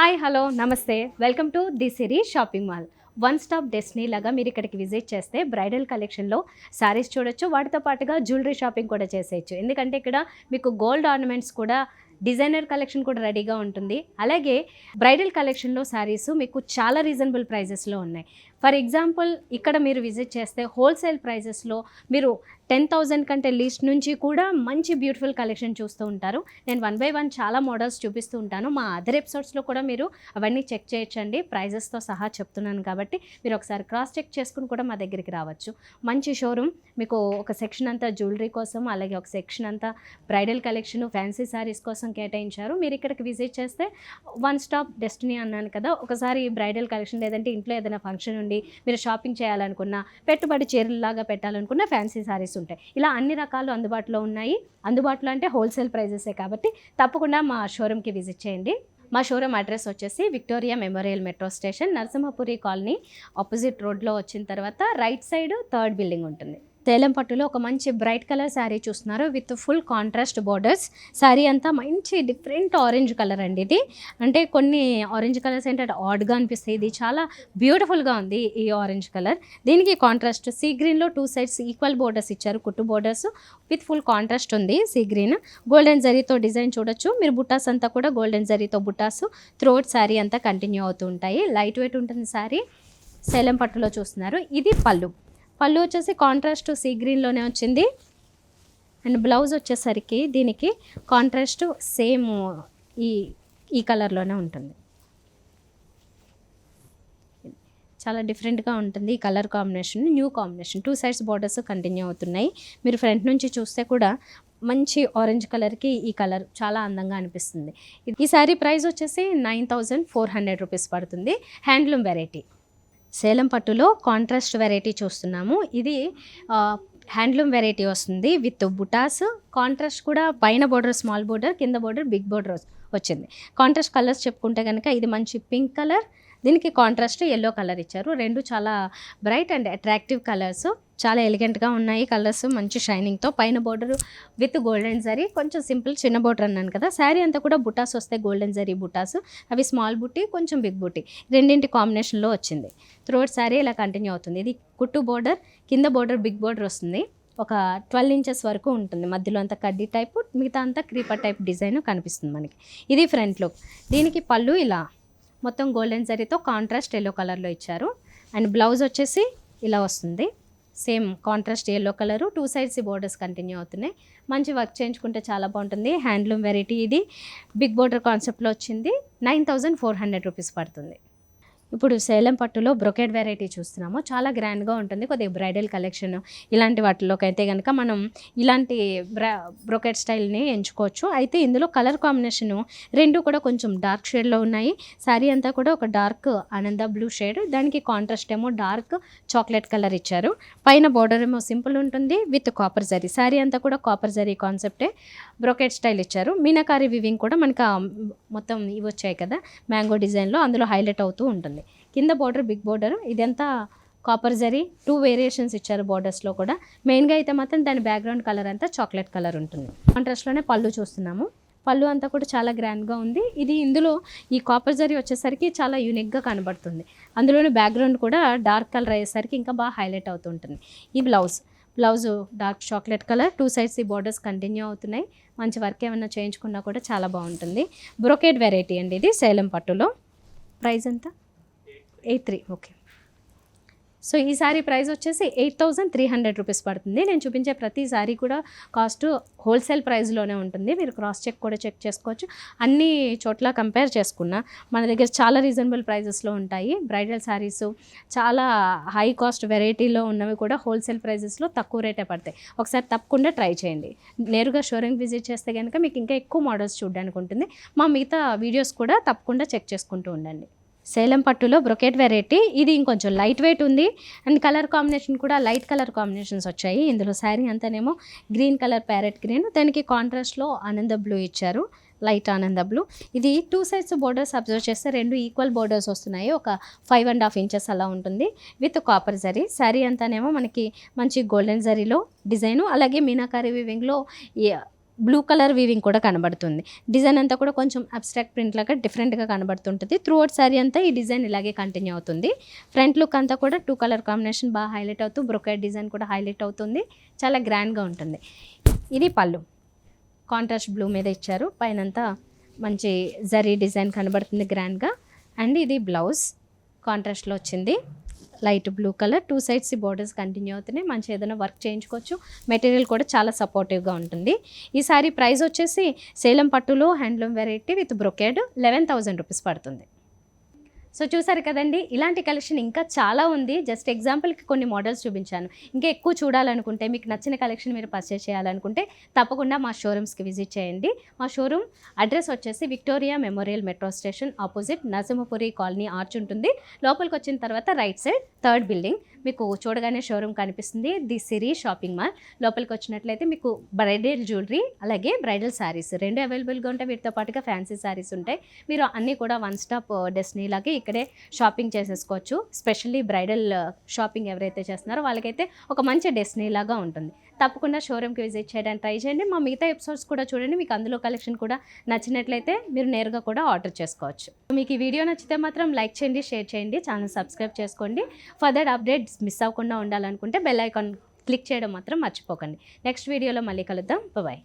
Hi hello namaste welcome to the Siri shopping mall. One stop destiny లాగా మీరు ఇక్కడికి visit చేస్తే బ్రైడల్ కలెక్షన్లో శారీస్ చూడొచ్చు, వాటితో పాటుగా జ్యువెలరీ షాపింగ్ కూడా చేసేయచ్చు. ఎందుకంటే ఇక్కడ మీకు గోల్డ్ ఆర్నమెంట్స్ కూడా, డిజైనర్ కలెక్షన్ కూడా రెడీగా ఉంటుంది. అలాగే బ్రైడల్ కలెక్షన్లో శారీస్ మీకు చాలా రీజనబుల్ ప్రైజెస్లో ఉన్నాయి. ఫర్ ఎగ్జాంపుల్ ఇక్కడ మీరు విజిట్ చేస్తే హోల్సేల్ ప్రైజెస్లో మీరు 10,000 కంటే లీస్ట్ నుంచి కూడా మంచి బ్యూటిఫుల్ కలెక్షన్ చూస్తూ ఉంటారు. నేను 1 by 1 చాలా మోడల్స్ చూపిస్తూ ఉంటాను. మా అదర్ ఎపిసోడ్స్లో కూడా మీరు అవన్నీ చెక్ చేయొచ్చండి. ప్రైజెస్తో సహా చెప్తున్నాను కాబట్టి మీరు ఒకసారి క్రాస్ చెక్ చేసుకుని కూడా మా దగ్గరికి రావచ్చు. మంచి షోరూమ్, మీకు ఒక సెక్షన్ అంతా జ్యువెలరీ కోసం, అలాగే ఒక సెక్షన్ అంతా బ్రైడల్ కలెక్షన్, ఫ్యాన్సీ శారీస్ కోసం కేటాయించారు. మీరు ఇక్కడికి విజిట్ చేస్తే వన్ స్టాప్ డెస్టినీ అన్నాను కదా, ఒకసారి బ్రైడల్ కలెక్షన్ లేదంటే ఇంట్లో ఏదైనా ఫంక్షన్ ఉండి మీరు షాపింగ్ చేయాలనుకున్నా, పెట్టుబడి చీరలాగా పెట్టాలనుకున్న ఫ్యాన్సీ శారీస్ ఉంటాయి. ఇలా అన్ని రకాలు అందుబాటులో ఉన్నాయి. అందుబాటులో అంటే హోల్సేల్ ప్రైజెసే కాబట్టి తప్పకుండా మా షోరూమ్కి విజిట్ చేయండి. మా షోరూమ్ అడ్రస్ వచ్చేసి Victoria memorial metro station, Narasimhapuri colony opposite రోడ్లో వచ్చిన తర్వాత రైట్ సైడ్ 3rd బిల్డింగ్ ఉంటుంది. సేలం పట్టులో ఒక మంచి బ్రైట్ కలర్ శారీ చూస్తున్నారు with full contrast borders. Sari అంతా మంచి డిఫరెంట్ ఆరెంజ్ కలర్ అండి. ఇది అంటే కొన్ని ఆరెంజ్ కలర్స్ ఏంటంటే ఆడ్గా అనిపిస్తాయి, ఇది చాలా బ్యూటిఫుల్గా ఉంది ఈ ఆరెంజ్ కలర్. దీనికి కాంట్రాస్ట్ సీ గ్రీన్లో 2 sides ఈక్వల్ బోర్డర్స్ ఇచ్చారు, కుట్టు బోర్డర్స్ విత్ ఫుల్ కాంట్రాస్ట్ ఉంది. సీ గ్రీన్ గోల్డెన్ జరీతో డిజైన్ చూడొచ్చు మీరు. బుట్టాస్ అంతా కూడా గోల్డెన్ జరీతో బుట్టాస్ త్రోట్ శారీ అంతా కంటిన్యూ అవుతూ ఉంటాయి. లైట్ వెయిట్ ఉంటుంది శారీ. సేలం పట్టులో చూస్తున్నారు. ఇది పళ్ళు వచ్చేసి కాంట్రాస్ట్ సీ గ్రీన్లోనే వచ్చింది. అండ్ బ్లౌజ్ వచ్చేసరికి దీనికి కాంట్రాస్ట్ సేమ్ ఈ కలర్లోనే ఉంటుంది. చాలా డిఫరెంట్గా ఉంటుంది ఈ colour combination, new combination. 2 sides borders continue అవుతున్నాయి. మీరు ఫ్రంట్ నుంచి చూస్తే కూడా మంచి ఆరెంజ్ కలర్కి ఈ కలర్ చాలా అందంగా అనిపిస్తుంది. ఈ శారీ ప్రైస్ వచ్చేసి 9,400 రూపీస్ పడుతుంది. Handloom variety. సేలం పట్టులో కాంట్రాస్ట్ వెరైటీ చూస్తున్నాము. ఇది హ్యాండ్లూమ్ వెరైటీ వస్తుంది విత్ బుటాస్. కాంట్రాస్ట్ కూడా పైన బోర్డర్ స్మాల్ బోర్డర్, కింద బోర్డర్ బిగ్ బోర్డర్ వచ్చింది. కాంట్రాస్ట్ కలర్స్ చెప్పుకుంటే కనుక ఇది మంచి పింక్ కలర్, దీనికి కాంట్రాస్ట్ ఎల్లో కలర్ ఇచ్చారు. రెండు చాలా బ్రైట్ అండ్ అట్రాక్టివ్ కలర్స్, చాలా ఎలిగెంట్గా ఉన్నాయి కలర్స్, మంచి షైనింగ్తో. పైన బోర్డర్ విత్ గోల్డెన్ జరీ, కొంచెం సింపుల్ చిన్న బోర్డర్ అన్నాను కదా. శారీ అంతా కూడా బుటాస్ వస్తాయి, గోల్డెన్ జరీ బుటాస్. అవి స్మాల్ బుట్టి, కొంచెం బిగ్ బుట్టి, రెండింటి కాంబినేషన్లో వచ్చింది. త్రోట్ శారీ ఇలా కంటిన్యూ అవుతుంది. ఇది కుట్టు బోర్డర్, కింద బోర్డర్ బిగ్ బోర్డర్ వస్తుంది. ఒక 12 inches వరకు ఉంటుంది. మధ్యలో అంతా కడ్డీ టైపు, మిగతా అంతా క్రీపర్ టైప్ డిజైన్ కనిపిస్తుంది మనకి. ఇది ఫ్రంట్ లుక్. దీనికి పళ్ళు ఇలా మొత్తం గోల్డెన్ జరీతో కాంట్రాస్ట్ ఎల్లో కలర్లో ఇచ్చారు. అండ్ బ్లౌజ్ వచ్చేసి ఇలా వస్తుంది, same contrast yellow colour. 2 sides borders continue అవుతున్నాయి. మంచి వర్క్ చేయించుకుంటే చాలా బాగుంటుంది. Handloom variety. ఇది బిగ్ బోర్డర్ కాన్సెప్ట్లో వచ్చింది. 9,400 రూపీస్ పడుతుంది. ఇప్పుడు సేలం పట్టులో బ్రొకెట్ వెరైటీ చూస్తున్నాము. చాలా గ్రాండ్గా ఉంటుంది, కొద్దిగా బ్రైడల్ కలెక్షన్ ఇలాంటి వాటిలోకి అయితే కనుక మనం ఇలాంటి బ్రొకెట్ స్టైల్ని ఎంచుకోవచ్చు. అయితే ఇందులో కలర్ కాంబినేషను రెండు కూడా కొంచెం డార్క్ షేడ్లో ఉన్నాయి. శారీ అంతా కూడా ఒక డార్క్ ఆనంద బ్లూ షేడ్, దానికి కాంట్రాస్ట్ ఏమో డార్క్ చాక్లెట్ కలర్ ఇచ్చారు. పైన బోర్డర్ ఏమో సింపుల్ ఉంటుంది విత్ కాపర్ జరీ. శారీ అంతా కూడా కాపర్ జరీ కాన్సెప్టే, బ్రొకెట్ స్టైల్ ఇచ్చారు. మీనాకారి వివింగ్ కూడా మనకు మొత్తం ఇవి వచ్చాయి కదా మ్యాంగో డిజైన్లో, అందులో హైలైట్ అవుతూ ఉంటుంది. కింద బోర్డర్ బిగ్ బోర్డర్, ఇదంతా కాపర్ జరీ. 2 వేరియేషన్స్ ఇచ్చారు బోర్డర్స్లో కూడా. మెయిన్గా అయితే మాత్రం దాని బ్యాక్గ్రౌండ్ కలర్ అంతా చాక్లెట్ కలర్ ఉంటుంది. కాంట్రాస్ట్లోనే పళ్ళు చూస్తున్నాము. పళ్ళు అంతా కూడా చాలా గ్రాండ్గా ఉంది. ఇది ఇందులో ఈ కాపర్ జరీ వచ్చేసరికి చాలా యూనిక్గా కనబడుతుంది. అందులోనే బ్యాక్గ్రౌండ్ కూడా డార్క్ కలర్ అయ్యేసరికి ఇంకా బాగా హైలైట్ అవుతూ ఉంటుంది. ఈ blouse dark chocolate colour. 2 sides ఈ బోర్డర్స్ కంటిన్యూ అవుతున్నాయి. మంచి వర్క్ ఏమైనా చేయించుకున్నా కూడా చాలా బాగుంటుంది. బ్రొకెట్ వెరైటీ అండి ఇది సేలం పట్టులో. ప్రైస్ ఎంత? 83. ఓకే. సో ఈ సారీ ప్రైస్ వచ్చేసి 8,300 రూపీస్ పడుతుంది. నేను చూపించే ప్రతి సారీ కూడా కాస్ట్ హోల్సేల్ ప్రైస్లోనే ఉంటుంది. మీరు క్రాస్ చెక్ కూడా చెక్ చేసుకోవచ్చు. అన్ని చోట్ల కంపేర్ చేసుకున్నా మన దగ్గర చాలా రీజనబుల్ ప్రైజెస్లో ఉంటాయి. బ్రైడల్ శారీస్ చాలా హై కాస్ట్ వెరైటీలో ఉన్నవి కూడా హోల్సేల్ ప్రైజెస్లో తక్కువ రేటే పడతాయి. ఒకసారి తప్పకుండా ట్రై చేయండి. నేరుగా షోరూమ్ విజిట్ చేస్తే కనుక మీకు ఇంకా ఎక్కువ మోడల్స్ చూడడానికి ఉంటుంది. మా మిగతా వీడియోస్ కూడా తప్పకుండా చెక్ చేసుకుంటూ ఉండండి. సేలం పట్టులో బ్రొకెట్ వెరైటీ. ఇది ఇంకొంచెం లైట్ వెయిట్ ఉంది అండ్ కలర్ కాంబినేషన్ కూడా లైట్ కలర్ కాంబినేషన్స్ వచ్చాయి. ఇందులో శారీ అంతానేమో గ్రీన్ కలర్, ప్యారెట్ గ్రీన్, దానికి కాంట్రాస్ట్లో ఆనంద బ్లూ ఇచ్చారు, లైట్ ఆనంద బ్లూ. ఇది 2 sides బోర్డర్స్ అబ్జర్వ్ చేస్తే 2 ఈక్వల్ బోర్డర్స్ వస్తున్నాయి. ఒక 5.5 inches అలా ఉంటుంది విత్ కాపర్ జరీ. శారీ అంతానేమో మనకి మంచి గోల్డెన్ జరీలో డిజైను, అలాగే మీనాకారి వివింగ్లో బ్లూ కలర్ వీవింగ్ కూడా కనబడుతుంది. డిజైన్ అంతా కూడా కొంచెం అబ్స్ట్రాక్ట్ ప్రింట్ లాగా డిఫరెంట్గా కనబడుతుంటుంది. త్రూ అవుట్ శారీ అంతా ఈ డిజైన్ ఇలాగే కంటిన్యూ అవుతుంది. ఫ్రంట్ లుక్ అంతా కూడా 2 కలర్ కాంబినేషన్ బాగా హైలైట్ అవుతూ బ్రొకెట్ డిజైన్ కూడా హైలైట్ అవుతుంది. చాలా గ్రాండ్గా ఉంటుంది. ఇది పళ్ళు కాంట్రాస్ట్ బ్లూ మీద ఇచ్చారు. పైనంతా మంచి జరీ డిజైన్ కనబడుతుంది గ్రాండ్గా. అండ్ ఇది బ్లౌజ్ కాంట్రాస్ట్లో వచ్చింది. లైట్ బ్లూ కలర్ 2 సైడ్స్ ఈ బోర్డర్స్ కంటిన్యూ అవుతున్నాయి. మంచి ఏదైనా వర్క్ చేయించుకోవచ్చు. మెటీరియల్ కూడా చాలా సపోర్టివ్గా ఉంటుంది. ఈ సారీ ప్రైస్ వచ్చేసి సేలం పట్టులో handloom variety with brocade 11,000 rupees పడుతుంది. సో చూసారు కదండి, ఇలాంటి కలెక్షన్ ఇంకా చాలా ఉంది. జస్ట్ ఎగ్జాంపుల్కి కొన్ని మోడల్స్ చూపించాను. ఇంకా ఎక్కువ చూడాలనుకుంటే, మీకు నచ్చిన కలెక్షన్ మీరు పర్చేస్ చేయాలనుకుంటే తప్పకుండా మా షోరూమ్స్కి విజిట్ చేయండి. మా షోరూమ్ అడ్రస్ వచ్చేసి Victoria memorial metro station opposite Narasimhapuri colony arch ఉంటుంది. లోపలికి వచ్చిన తర్వాత రైట్ సైడ్ 3rd బిల్డింగ్ మీకు చూడగానే షోరూమ్ కనిపిస్తుంది. The Siri shopping mall. లోపలికి వచ్చినట్లయితే మీకు బ్రైడల్ జ్యువెలరీ అలాగే బ్రైడల్ శారీస్ 2 అవైలబుల్గా ఉంటాయి. వీటితో పాటుగా ఫ్యాన్సీ శారీస్ ఉంటాయి. మీరు అన్నీ కూడా 1 స్టాప్ డెస్టినీ లాగే ఇక్కడే షాపింగ్ చేసేసుకోవచ్చు. స్పెషల్లీ బ్రైడల్ షాపింగ్ ఎవరైతే చేస్తున్నారో వాళ్ళకైతే ఒక మంచి డెస్టినీ లాగా ఉంటుంది. తప్పకుండా షోరూమ్కి విజిట్ చేయడానికి ట్రై చేయండి. మా మిగతా ఎపిసోడ్స్ కూడా చూడండి. మీకు అందులో కలెక్షన్ కూడా నచ్చినట్లయితే మీరు నేరుగా కూడా ఆర్డర్ చేసుకోవచ్చు. మీకు ఈ వీడియో నచ్చితే మాత్రం లైక్ చేయండి, షేర్ చేయండి, ఛానల్ సబ్స్క్రైబ్ చేసుకోండి. ఫర్దర్ అప్డేట్స్ మిస్ అవ్వకుండా ఉండాలనుకుంటే బెల్ ఐకాన్ క్లిక్ చేయడం మాత్రం మర్చిపోకండి. నెక్స్ట్ వీడియోలో మళ్ళీ కలుద్దాం. బాయ్.